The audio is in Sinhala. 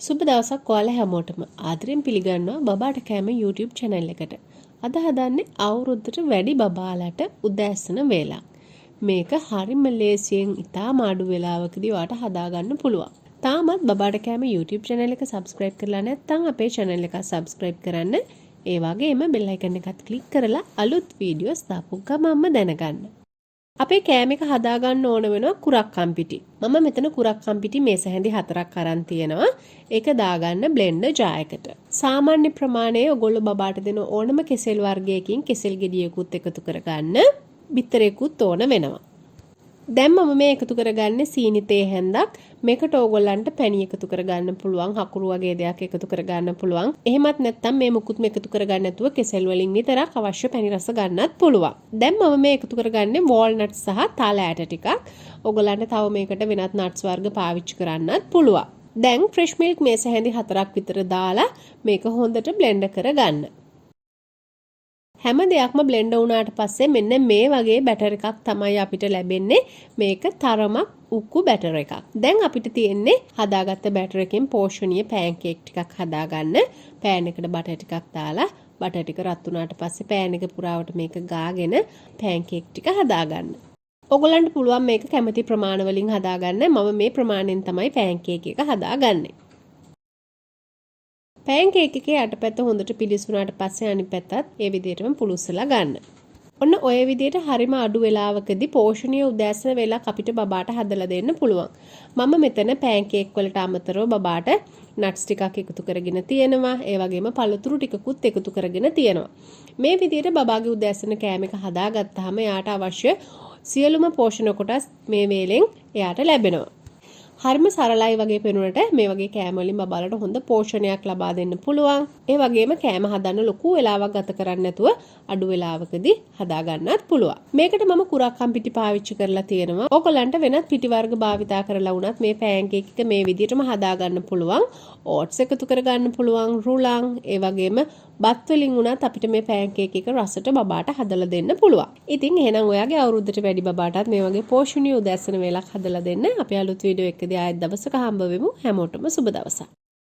සුබ දවසක් ඔයාලා හැමෝටම ආදරෙන් පිළිගන්නවා බබාට කෑම YouTube channel එකට. අද හදන්නේ අවුරුද්දට වැඩි බබාලට උදෑසන වේලක්. මේක හරිම ලේසියෙන් ඉතාම අඩු වෙලාවකදී ඔයාට හදාගන්න පුළුවන්. තාමත් බබාට කෑම YouTube channel එක subscribe කරලා නැත්නම් අපේ channel එක subscribe කරන්න. ඒ වගේම bell icon එකත් click කරලා අලුත් videos දාපු ගමන්ම දැනගන්න. අපේ කෑම එක හදාගන්න ඕන වෙනවා කුරක්කම් පිටි. මම මෙතන කුරක්කම් පිටි මේස හැඳි 4ක් අරන් තියෙනවා. ඒක දාගන්න බ්ලෙන්ඩර් ජාර් එකට. සාමාන්‍ය ප්‍රමාණයේ ඔයගොල්ලෝ බබාට දෙන ඕනම කෙසෙල් වර්ගයකින් කෙසෙල් ගෙඩියකුත් එකතු කරගන්න. බිත්තරයකුත් ඕන වෙනවා. දැන් මම මේ එකතු කරගන්නේ සීනි තේ හැන්දක්. මේකට ඕගොල්ලන්ට පැණි එකතු කරගන්න පුළුවන්, හකුරු වගේ දෙයක් එකතු කරගන්න පුළුවන්. එහෙමත් නැත්නම් මේ මුකුත්ම එකතු කරගන්න නැතුව කෙසෙල් වලින් විතරක් අවශ්‍ය පැණි රස ගන්නත් පුළුවන්. දැන් මම මේ එකතු කරගන්නේ walnuts සහ තාල ඇට ටිකක්. ඕගොල්ලන්ට තව මේකට වෙනත් nuts වර්ග පාවිච්චි කරන්නත් පුළුවන්. දැන් fresh milk මේස හැඳි 4ක් විතර දාලා මේක හොඳට blend කරගන්න. හැම දෙයක්ම බ්ලෙන්ඩ් වුණාට පස්සේ මෙන්න මේ වගේ බැටර් එකක් තමයි අපිට ලැබෙන්නේ. මේක තරමක් උක්කු බැටර් එකක්. දැන් අපිට තියෙන්නේ හදාගත්ත බැටර් එකෙන් පෝෂණීය පෑන්කේක් ටිකක් හදාගන්න. පෑන් එකට බටර් ටිකක් දාලා බටර් ටික රත් වුණාට පස්සේ පෑන් එක පුරාවට මේක ගාගෙන පෑන්කේක් ටික හදාගන්න. ඔයගොල්ලන්ට පුළුවන් මේක කැමති ප්‍රමාණ වලින් හදාගන්න. මම මේ ප්‍රමාණයෙන් තමයි පෑන්කේක් එක හදාගන්නේ. පෑන්කේක් එකේ යටපැත්ත හොඳට පිලිසුණාට පස්සේ අනිත් පැත්තත් ඒ විදිහටම පුලුස්සලා ගන්න. ඔන්න ඔය විදිහට හරිම අඩු වෙලාවකදී පෝෂණීය උදෑසන වේලක් අපිට බබාට හදලා දෙන්න පුළුවන්. මම මෙතන පෑන්කේක් වලට අමතරව බබාට නට්ස් ටිකක් එකතු කරගෙන තියෙනවා. ඒ වගේම පළතුරු ටිකකුත් එකතු කරගෙන තියෙනවා. මේ විදිහට බබාගේ උදෑසන කෑම එක හදාගත්තාම එයාට අවශ්‍ය සියලුම පෝෂණ කොටස් මේ වේලෙන් එයාට ලැබෙනවා. හරිම සරලයි වගේ පෙනුනට මේ වගේ කෑම වලින් බබාලට හොඳ පෝෂණයක් ලබා දෙන්න පුළුවන්. ඒ වගේම කෑම හදන්න ලොකු වෙලාවක් ගත කරන්නේ නැතුව අඩු වෙලාවකදී හදා ගන්නත් පුළුවන්. මේකට මම කුරක්කම් පිටි පාවිච්චි කරලා තියෙනවා. ඕගොල්ලන්ට වෙනත් පිටි වර්ග භාවිතා කරලා වුණත් මේ පෑන්කේක් එක මේ විදිහටම හදා ගන්න පුළුවන්. ඕට්ස් එකතු කර ගන්න පුළුවන්, රුලන්, ඒ වගේම බත් වලින් වුණත් අපිට මේ පෑන්කේක් එක රසට බබාට හදලා දෙන්න පුළුවන්. ඉතින් එහෙනම් ඔයාගේ අවුරුද්දට වැඩි බබාටත් මේ වගේ පෝෂණීය උදෑසන වේලක් හදලා දෙන්න. අපි අලුත් වීඩියෝ එකකදී ආයෙත් දවසක හම්බ වෙමු. හැමෝටම සුබ දවසක්.